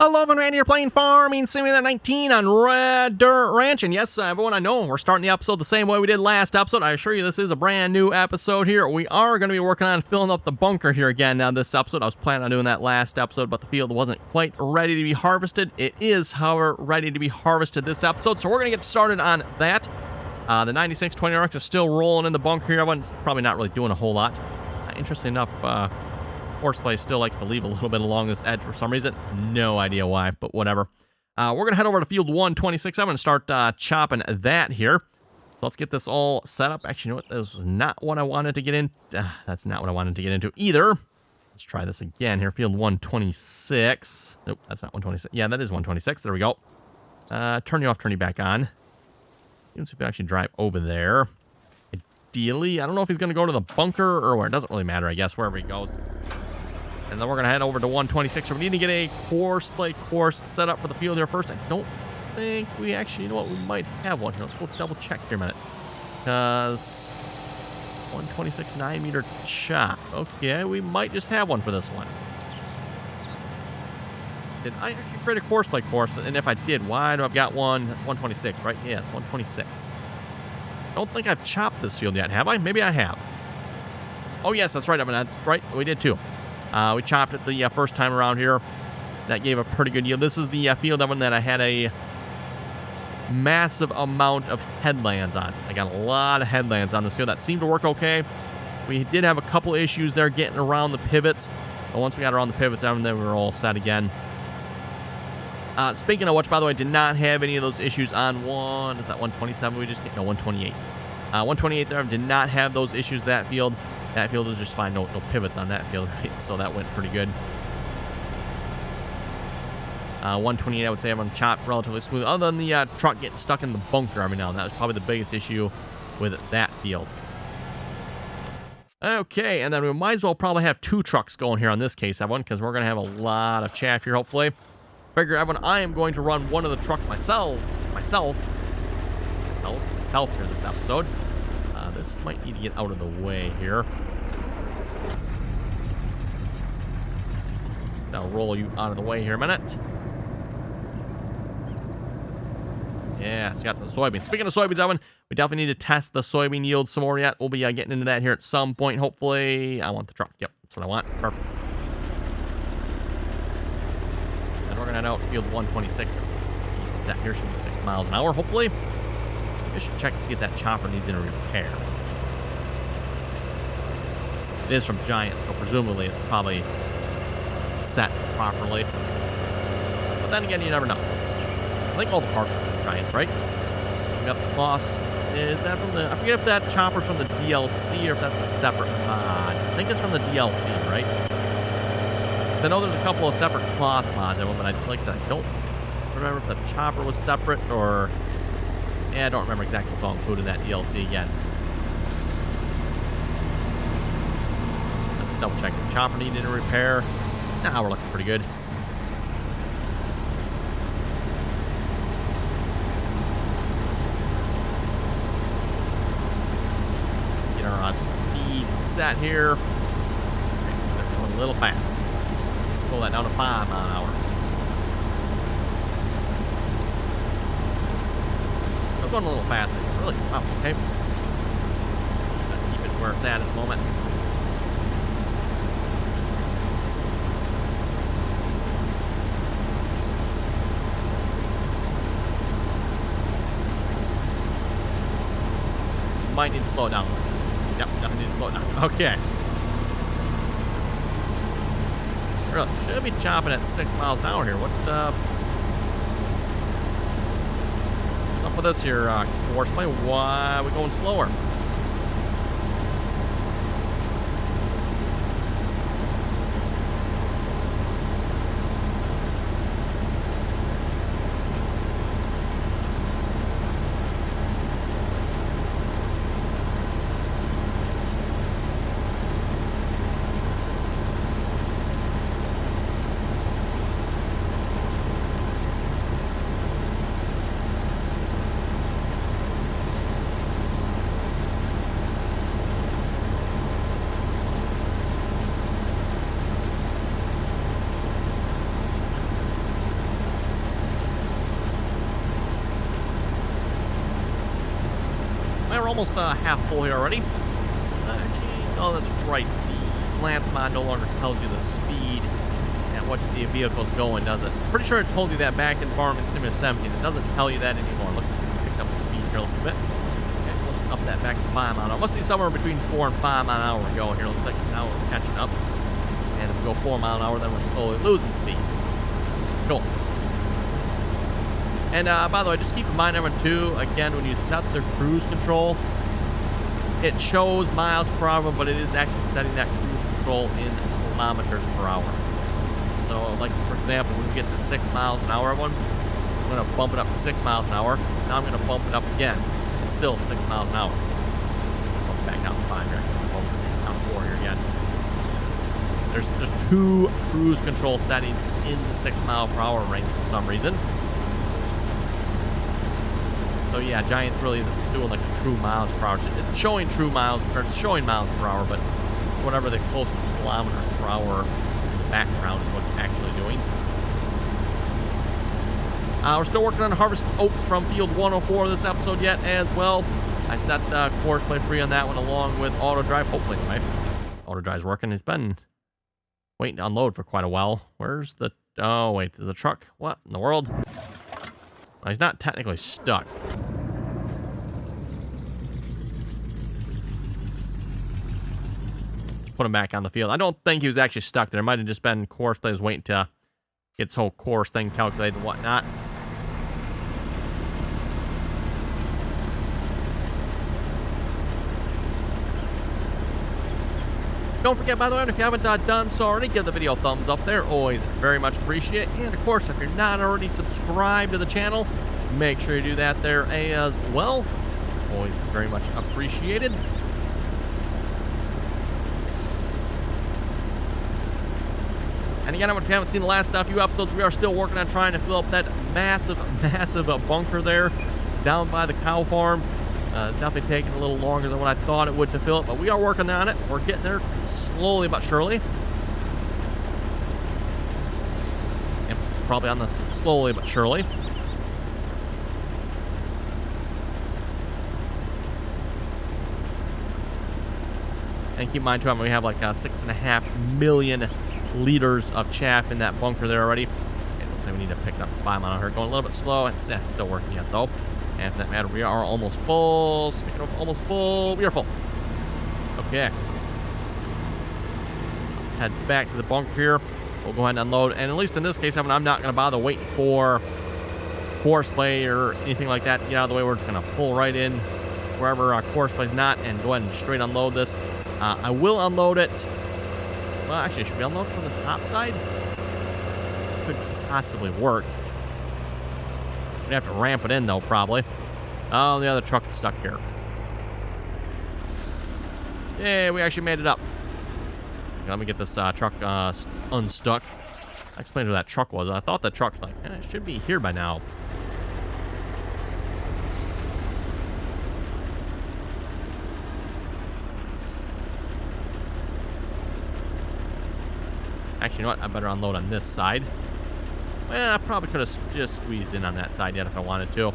Hello, everyone, here playing Farming Simulator 19 on Red Dirt Ranch. And yes, everyone, I know we're starting the episode the same way we did last episode. I assure you this is a brand new episode here. We are going to be working on filling up the bunker here again now this episode. I was planning on doing that last episode, but the field wasn't quite ready to be harvested. It is, however, ready to be harvested this episode, so we're going to get started on that. The 9620 RX is still rolling in the bunker here. Everyone's probably not really doing a whole lot. Interesting enough, Horseplay still likes to leave a little bit along this edge for some reason. No idea why, but whatever. We're going to head over to field 126. I'm going to start chopping that here. So let's get this all set up. Actually, you know what? This is not what I wanted to get in. That's not what I wanted to get into either. Let's try this again here. Field 126. Nope, that's not 126. Yeah, that is 126. There we go. Turn you off, turn you back on. Let's see if we actually drive over there. Ideally, I don't know if he's going to go to the bunker or where. It doesn't really matter, I guess, wherever he goes. And then we're going to head over to 126. So we need to get a Horseplay course set up for the field here first. I don't think we actually, you know what, we might have one here. Let's go double check here a minute. Because 126 9-meter chop. Okay, we might just have one for this one. Did I actually create a Horseplay course? And if I did, why do I've got one? That's 126, right? Yes, 126. I don't think I've chopped this field yet, have I? Maybe I have. Oh, yes, that's right. I mean, that's right. We did, too. We chopped it the first time around here. That gave a pretty good yield. This is the field that I had a massive amount of headlands on. I got a lot of headlands on this field. That seemed to work okay. We did have a couple issues there getting around the pivots. But once we got around the pivots, then we were all set again. Speaking of which, by the way, did not have any of those issues on is that 127 we just get? No, 128. 128 there, did not have those issues that field. That field was just fine. No pivots on that field, right? So that went pretty good. 128, I would say I'm going to chop relatively smooth. Other than the truck getting stuck in the bunker every now and then. That was probably the biggest issue with that field. Okay, and then we might as well probably have two trucks going here on this case, everyone, because we're going to have a lot of chaff here, hopefully. Figure, everyone, I am going to run one of the trucks myself here this episode. This might need to get out of the way here. I'll roll you out of the way here a minute. Yeah, so got the soybeans. Speaking of soybeans, Evan, we definitely need to test the soybean yield some more yet. We'll be getting into that here at some point, hopefully. I want the truck. Yep, that's what I want. Perfect. And we're going to head out field 126. Speed set here should be 6 miles an hour, hopefully. I should check to see if that chopper needs any repair. It is from Giant, so presumably it's probably set properly. But then again, you never know. I think all the parts are from Giants, right? We got the Plus. Is that from the... I forget if that chopper's from the DLC or if that's a separate mod. I think it's from the DLC, right? I know there's a couple of separate Plus mods, but like I said, I don't remember if the chopper was separate or... Yeah, I don't remember exactly what's all included in that DLC again. Let's double check. The chopper needed a repair. Nah, we're looking pretty good. Get our speed set here. They're going a little fast. Let's slow that down to 5 miles an hour. Going a little faster. Really? Oh, okay. Just gonna keep it where it's at the moment. Might need to slow it down. Yep, definitely need to slow it down. Okay. Really, should be chopping at 6 miles an hour here. What's up with this here, Horseplay? Why are we going slower? almost half full here already. Actually, oh, that's right. The Lance mod no longer tells you the speed at which the vehicle's going, does it? Pretty sure it told you that back in Farming Simulator 17. It doesn't tell you that anymore. It looks like we picked up the speed here a little bit. Okay, let's up that back to 5 mile an hour. It must be somewhere between 4 and 5 mile an hour we're going here. Looks like now we're catching up. And if we go 4 mile an hour, then we're slowly losing speed. Cool. And by the way, just keep in mind, everyone, too, again, when you set the cruise control, it shows miles per hour, but it is actually setting that cruise control in kilometers per hour. So, like, for example, when we get to 6 miles an hour, everyone, I'm going to bump it up to 6 miles an hour. Now I'm going to bump it up again. It's still 6 miles an hour. Bump it back down to 5 here. Bump it down to 4 here again. There's 2 cruise control settings in the 6 mile per hour range for some reason. So yeah, Giants really isn't doing like a true miles per hour. It's showing true miles, or it's showing miles per hour, but whatever the closest kilometers per hour in the background is what it's actually doing. We're still working on harvesting oats from field 104 this episode yet as well. I set course play free on that one along with auto drive, hopefully anyway. Auto drive's working. It's been waiting to unload for quite a while. Where's the... Oh, wait, there's a truck. What in the world? Well, he's not technically stuck. Just put him back on the field. I don't think he was actually stuck there. It might have just been course play was waiting to get its whole course thing calculated and whatnot. Don't forget, by the way, if you haven't done so already, give the video a thumbs up there. Always very much appreciate it. And, of course, if you're not already subscribed to the channel, make sure you do that there as well. Always very much appreciated. And again, if you haven't seen the last few episodes, we are still working on trying to fill up that massive bunker there down by the cow farm. Definitely taking a little longer than what I thought it would to fill it, but we are working on it. We're getting there slowly but surely. Emphasis probably on the slowly but surely. And keep in mind, too, we have like 6.5 million liters of chaff in that bunker there already. It looks like we need to pick it up 5 mile an hour. Going a little bit slow. It's still working yet, though. And for that matter, we are almost full. Speaking of almost full, we are full. Okay. Let's head back to the bunker here. We'll go ahead and unload. And at least in this case, I'm not going to bother waiting for course play or anything like that to get out of the way. We're just going to pull right in wherever course play's not and go ahead and straight unload this. I will unload it. Well, actually, should we unload from the top side? Could possibly work. We'd have to ramp it in, though, probably. Oh, the other truck is stuck here. Yeah, we actually made it up. Okay, let me get this truck unstuck. I explained where that truck was. I thought the truck, like, it should be here by now. Actually, you know what? I better unload on this side. Well, I probably could have just squeezed in on that side yet if I wanted to.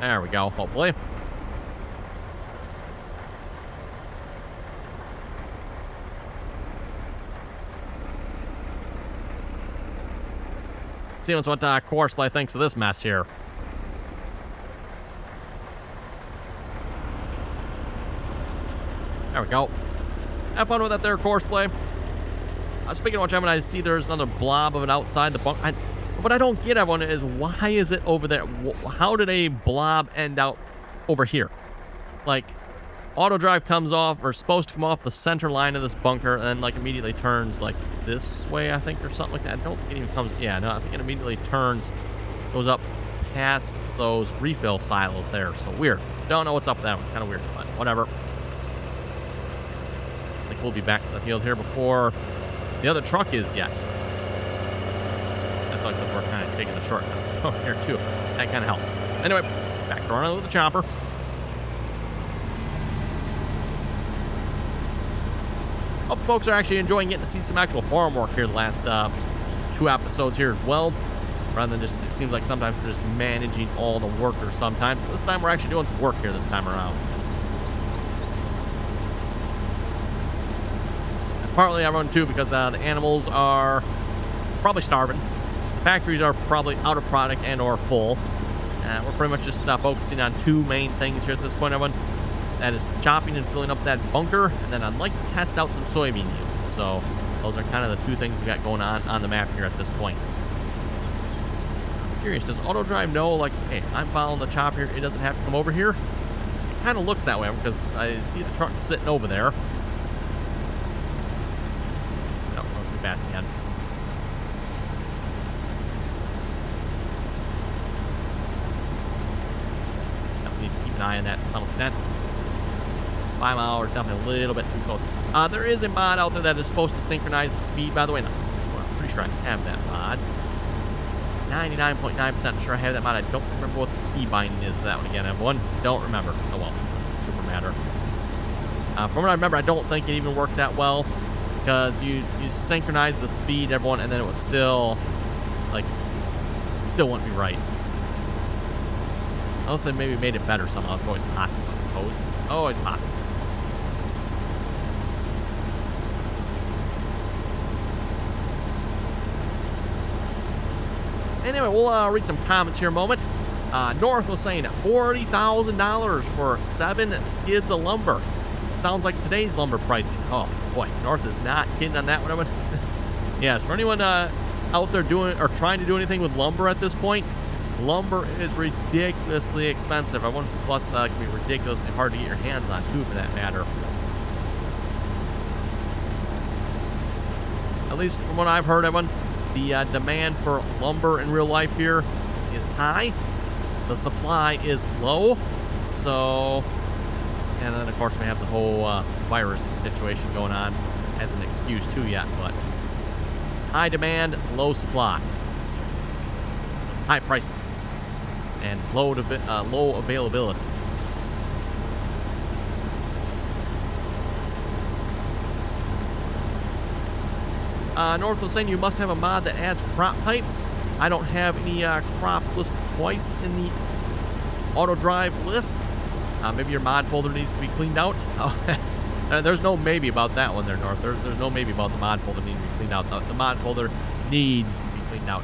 There we go, hopefully. See what Courseplay thinks of this mess here. There we go. Have fun with that there, Courseplay. Speaking of which, I see there's another blob of it outside the bunk. What I don't get, everyone, is why is it over there? How did a blob end out over here? Like, auto drive comes off, or supposed to come off the center line of this bunker, and then, like, immediately turns, like, this way, I think, or something like that. I don't think it even comes... Yeah, no, I think it immediately turns, goes up past those refill silos there. So, weird. Don't know what's up with that one. Kind of weird, but whatever. I think we'll be back to the field here before the other truck is yet. That's like we're kind of taking the shortcut. Oh, here, too. That kind of helps. Anyway, back to running with the chopper. Hope folks are actually enjoying getting to see some actual farm work here the last 2 episodes here as well. Rather than just, it seems like sometimes we're just managing all the workers sometimes. This time we're actually doing some work here this time around. It's partly everyone too because the animals are probably starving. The factories are probably out of product and or full. We're pretty much just focusing on 2 main things here at this point, everyone. That is chopping and filling up that bunker, and then I'd like to test out some soybean yields. So those are kind of the 2 things we got going on the map here at this point. I'm curious, does auto drive know, like, hey, I'm following the chop here, it doesn't have to come over here? It kind of looks that way because I see the truck sitting over there. No, going too fast again. Need to keep an eye on that to some extent. 5 miles, definitely a little bit too close. There is a mod out there that is supposed to synchronize the speed, by the way. No, I'm pretty sure I have that mod. 99.9% sure I have that mod. I don't remember what the key binding is for that one again, everyone. Don't remember. Oh well, super matter. From what I remember, I don't think it even worked that well because you synchronize the speed, everyone, and then it would still, like, still wouldn't be right. Unless they maybe made it better somehow. It's always possible, I suppose. Always possible. Anyway, we'll read some comments here a moment. North was saying $40,000 for 7 skids of lumber. Sounds like today's lumber pricing. Oh boy, North is not kidding on that one. Yes, for anyone out there doing or trying to do anything with lumber at this point, lumber is ridiculously expensive. Plus, it can be ridiculously hard to get your hands on too, for that matter. At least from what I've heard, everyone, the demand for lumber in real life here is high. The supply is low. So, and then of course we have the whole virus situation going on as an excuse too yet. But high demand, low supply, high prices, and low availability. North was saying you must have a mod that adds crop pipes. I don't have any crops listed twice in the auto drive list. Maybe your mod folder needs to be cleaned out. There's no maybe about that one there, North. There's no maybe about the mod folder needing to be cleaned out. The mod folder needs to be cleaned out.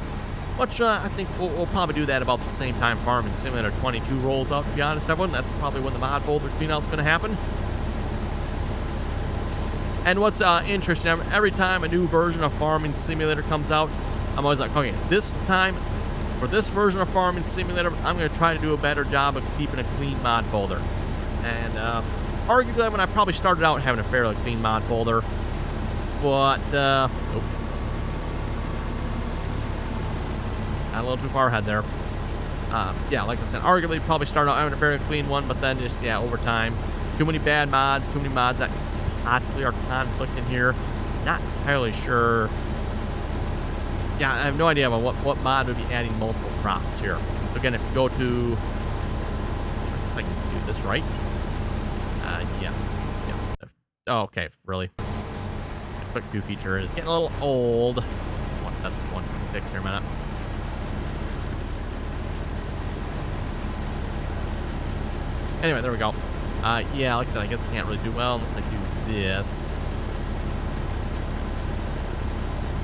Which I think we'll probably do that about the same time Farming Simulator 22 rolls out, to be honest, everyone. That's probably when the mod folder cleanout's going to happen. And what's interesting, every time a new version of Farming Simulator comes out, I'm always like, okay, this time, for this version of Farming Simulator, I'm going to try to do a better job of keeping a clean mod folder. And arguably, when I probably started out having a fairly clean mod folder, but, got a little too far ahead there. Yeah, like I said, arguably probably started out having a fairly clean one, but then just, yeah, over time, too many bad mods, too many mods that possibly are conflicting here. Not entirely sure. Yeah, I have no idea about what mod would be adding multiple crops here. So again, if you go to, I guess I can do this right. Yeah. Oh, okay, really. Quick view feature is getting a little old. I want to set this to 126 here a minute. Anyway, there we go. Yeah, like I said, I guess I can't really do well unless I do this.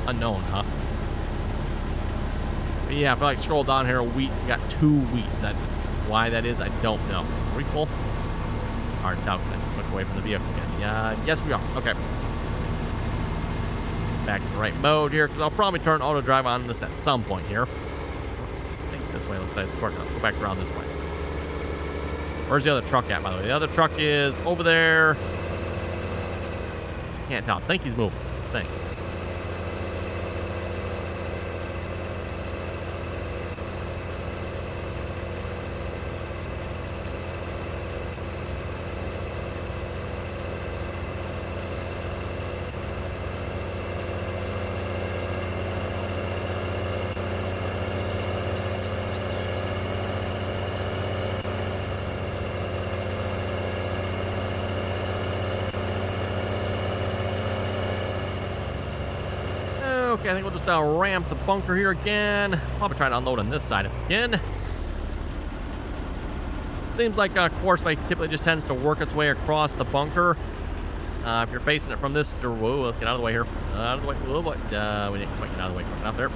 Unknown, huh? But yeah, if I like scroll down here, wheat, we got 2 wheats. Why that is, I don't know. Are we full? Hard to tell because I just click away from the vehicle again. Yeah, yes we are. Okay. Just back in the right mode here, because I'll probably turn auto drive on this at some point here. I think this way looks like it's working. Let's go back around this way. Where's the other truck at, by the way? The other truck is over there. Can't tell. I think he's moving. I think. Okay, I think we'll just ramp the bunker here again. Probably try to unload on this side if we can. Seems like course plate typically just tends to work its way across the bunker. If you're facing it from this, whoa, let's get out of the way here. Out of the way, whoa, we didn't quite get out of the way quick enough there.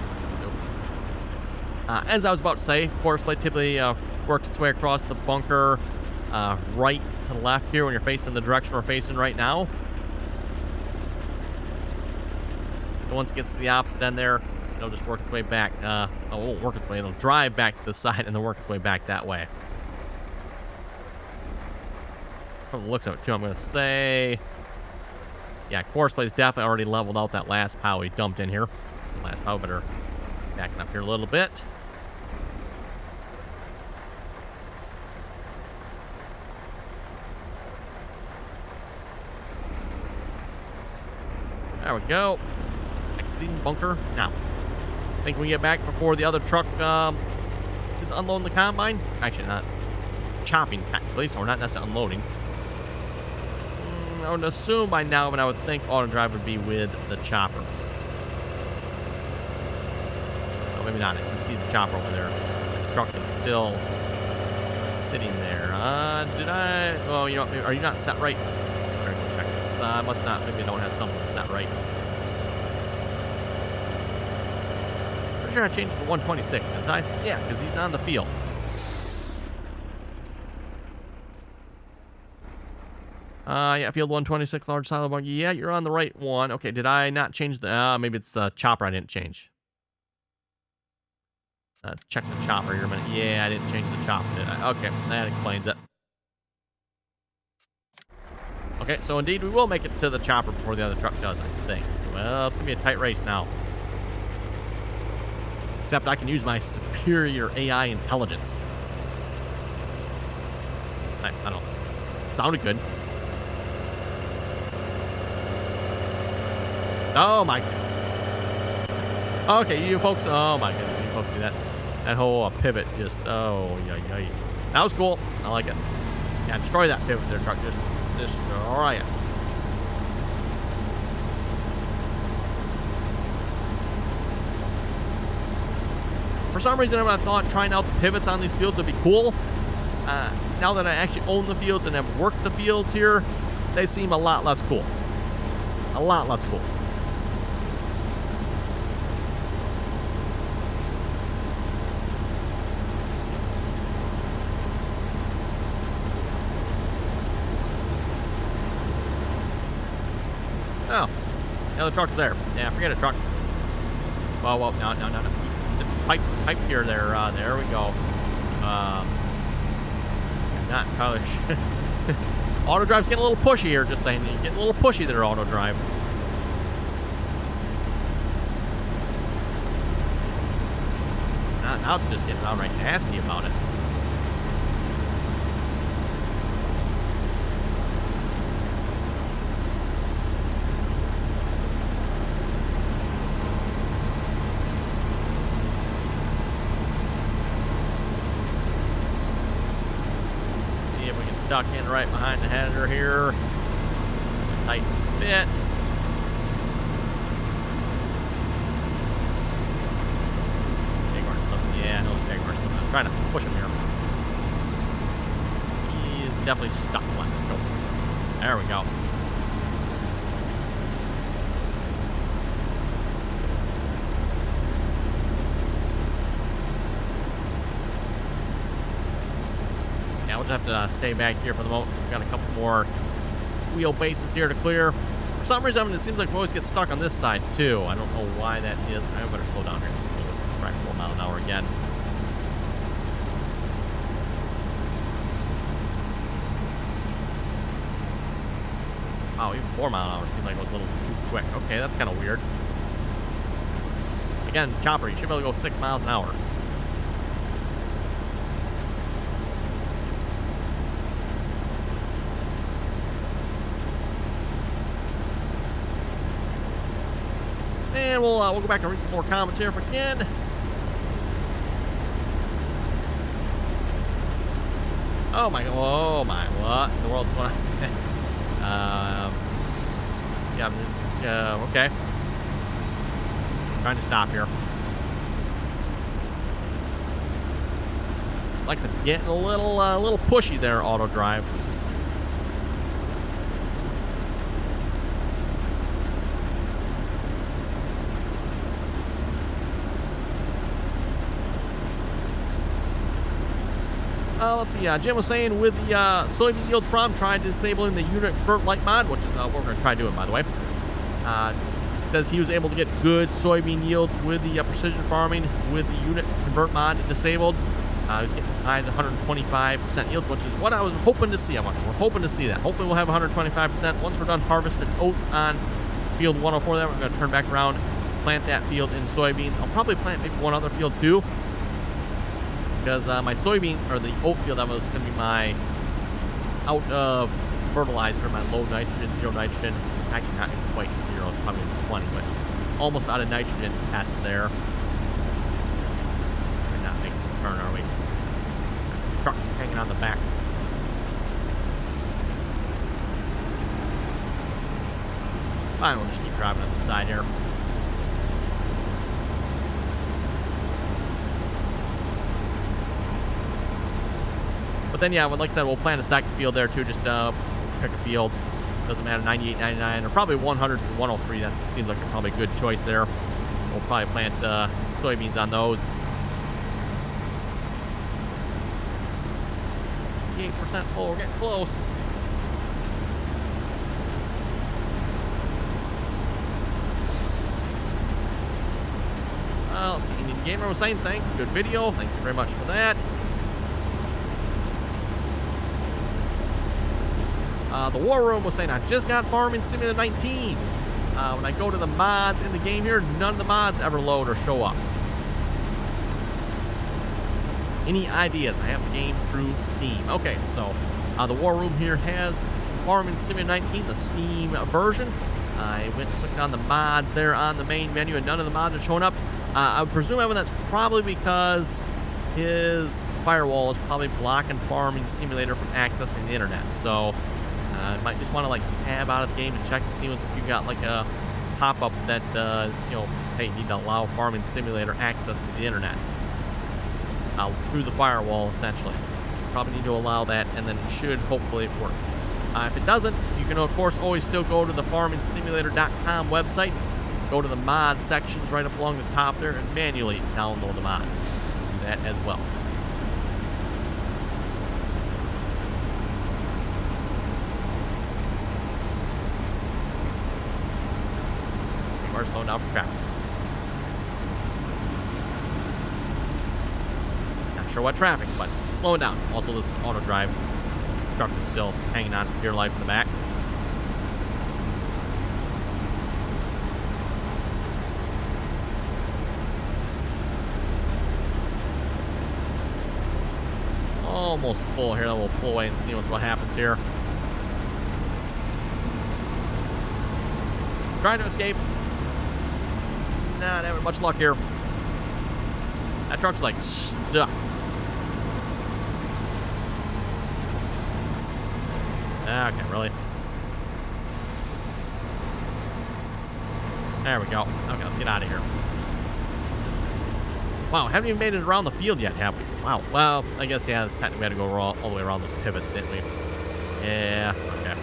As I was about to say, course plate typically works its way across the bunker, right to left here when you're facing the direction we're facing right now. And once it gets to the opposite end there, it'll just work its way back. It won't work its way, it'll drive back to the side and then work its way back that way. From the looks of it, too, I'm going to say, yeah, course plate's definitely already leveled out that last pile we dumped in here. Last pile, better backing up here a little bit. There we go. Exiting bunker now. I think we get back before the other truck is unloading the combine. Actually, not chopping technically, so we're not necessarily unloading. I would assume by now, but I would think auto drive would be with the chopper. Oh, maybe not. I can see the chopper over there. The truck is still sitting there. Did I? Oh, you know, are you not set right? I'm gonna go check this. I must not. Maybe I don't have something set right. Pretty sure I changed to 126, didn't I? Yeah, because he's on the field. Yeah, field 126, large silo bug. Yeah, you're on the right one. Okay, did I not change the... maybe it's the chopper I didn't change. Let's check the chopper here a minute. Yeah, I didn't change the chopper, did I? Okay, that explains it. Okay, so indeed we will make it to the chopper before the other truck does, I think. Well, it's going to be a tight race now. Except I can use my superior AI intelligence. I don't know. It sounded good. Oh my. Okay, you folks. Oh my goodness, you folks see that? That whole pivot just. Oh yeah. That was cool. I like it. Yeah, destroy that pivot there, truck. Just destroy it. For some reason, I thought trying out the pivots on these fields would be cool. Now that I actually own the fields and have worked the fields here, they seem a lot less cool. A lot less cool. Oh, the other truck's there. Yeah, forget it, truck. Whoa, no. The pipe here, there we go. Not probably. Auto drive's getting a little pushy here, just saying. You're getting a little pushy there, auto drive. Now it's just getting outright nasty about it. Duck in right behind the header here. Tight fit. Jaguar stuff. Yeah, no Jaguar stuff. I was trying to push him here. He is definitely stuck. There we go. We'll just have to stay back here for the moment. We've got a couple more wheel bases here to clear. For some reason, it seems like we always get stuck on this side, too. I don't know why that is. I better slow down here just a little bit. Try 4 miles an hour again. Oh, even 4 miles an hour seemed like it was a little too quick. Okay, that's kind of weird. Again, chopper, you should be able to go 6 miles an hour. And we'll go back and read some more comments here if we can. Oh my, what in the world's going on? Yeah, okay. Trying to stop here. Like I said, getting a little pushy there, auto drive. Let's see, Jim was saying with the soybean yield problem, trying to disabling the unit convert light mod, which is what we're going to try doing, by the way. Says he was able to get good soybean yields with the precision farming with the unit convert mod disabled. He was getting as high as 125% yields, which is what I was hoping to see. We're hoping to see that. Hopefully we'll have 125% once we're done harvesting oats on field 104 there. We're going to turn back around, plant that field in soybeans. I'll probably plant maybe one other field too, because my soybean, or the oat field, that was going to be my out of fertilizer, my low nitrogen, zero nitrogen. It's actually not quite zero, it's probably 20, but almost out of nitrogen test there. We're not making this turn, are we? Truck hanging on the back. Fine, we'll just keep driving on the side here. But then, yeah, like I said, we'll plant a second field there too. Just pick a field. Doesn't matter, 98, 99, or probably 100 to 103. That seems like probably a good choice there. We'll probably plant soybeans on those. 68% full. We're getting close. Let's see. Indian Gamer was saying thanks. Good video. Thank you very much for that. The War Room was saying, I just got Farming Simulator 19. When I go to the mods in the game here, none of the mods ever load or show up. Any ideas? I have the game through Steam. Okay, so the War Room here has Farming Simulator 19, the Steam version. I went and clicked on the mods there on the main menu, and none of the mods are showing up. I would presume, Evan, that's probably because his firewall is probably blocking Farming Simulator from accessing the internet. So might just want to like tab out of the game and check and see if you got like a pop-up that is, you know, hey, you need to allow Farming Simulator access to the internet through the firewall, essentially. Probably need to allow that, and then it should hopefully work. If it doesn't, you can of course always still go to the farmingsimulator.com website, go to the mod sections right up along the top there, and manually download the mods. Do that as well. We're slowing down for traffic. Not sure what traffic, but slowing down. Also, this auto drive truck is still hanging on for dear life in the back. Almost full here. Then we'll pull away and see what happens here. Trying to escape. Not having much luck here. That truck's like stuck. Okay, really? There we go. Okay, let's get out of here. Wow, haven't even made it around the field yet, have we? Wow. Well, I guess, yeah, this technically we had to go all the way around those pivots, didn't we? Yeah, okay.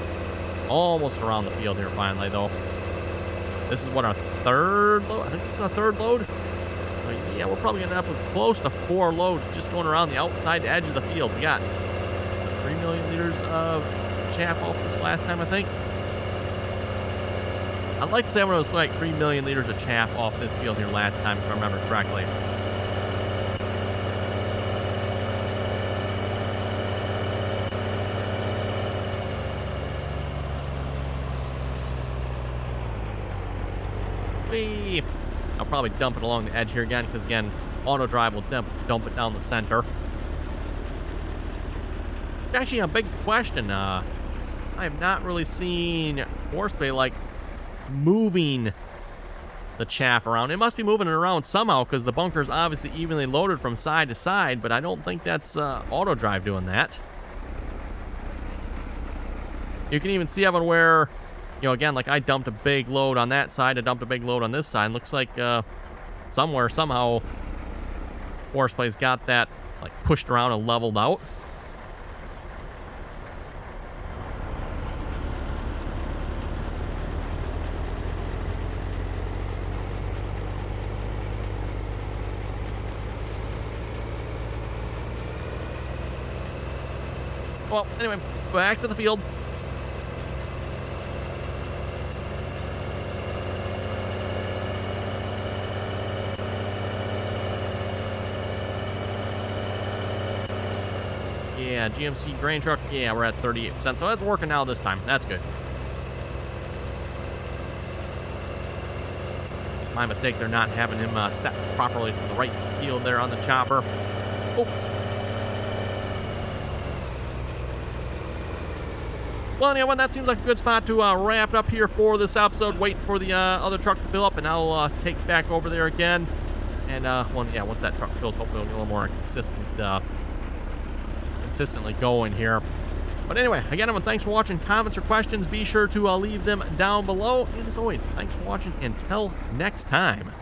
Almost around the field here finally, though. This is what, our third load? I think this is our third load. So, yeah, we're probably going to end up with close to 4 loads just going around the outside edge of the field. We got 3 million liters of chaff off this last time, I think. I'd like to say it was like 3 million liters of chaff off this field here last time, if I remember correctly. I'll probably dump it along the edge here again, because again, auto drive will dump it down the center. Actually, begs the question. I have not really seen Horseplay like moving the chaff around. It must be moving it around somehow, because the bunker is obviously evenly loaded from side to side, but I don't think that's auto drive doing that. You can even see Evan where, you know, again, like I dumped a big load on that side, I dumped a big load on this side. Looks like somewhere, somehow, Forest Play's got that like pushed around and leveled out. Well, anyway, back to the field. Yeah, GMC grain truck. Yeah, we're at 38%, so that's working now this time. That's good. It's my mistake they're not having him set properly to the right field there on the chopper. Oops. Well, anyway, that seems like a good spot to wrap it up here for this episode. Waiting for the other truck to fill up, and I'll take it back over there again. And, well, yeah, once that truck fills, hopefully it'll get a little more consistently going here. But anyway, again, everyone, thanks for watching. Comments or questions, be sure to leave them down below. And as always, thanks for watching. Until next time.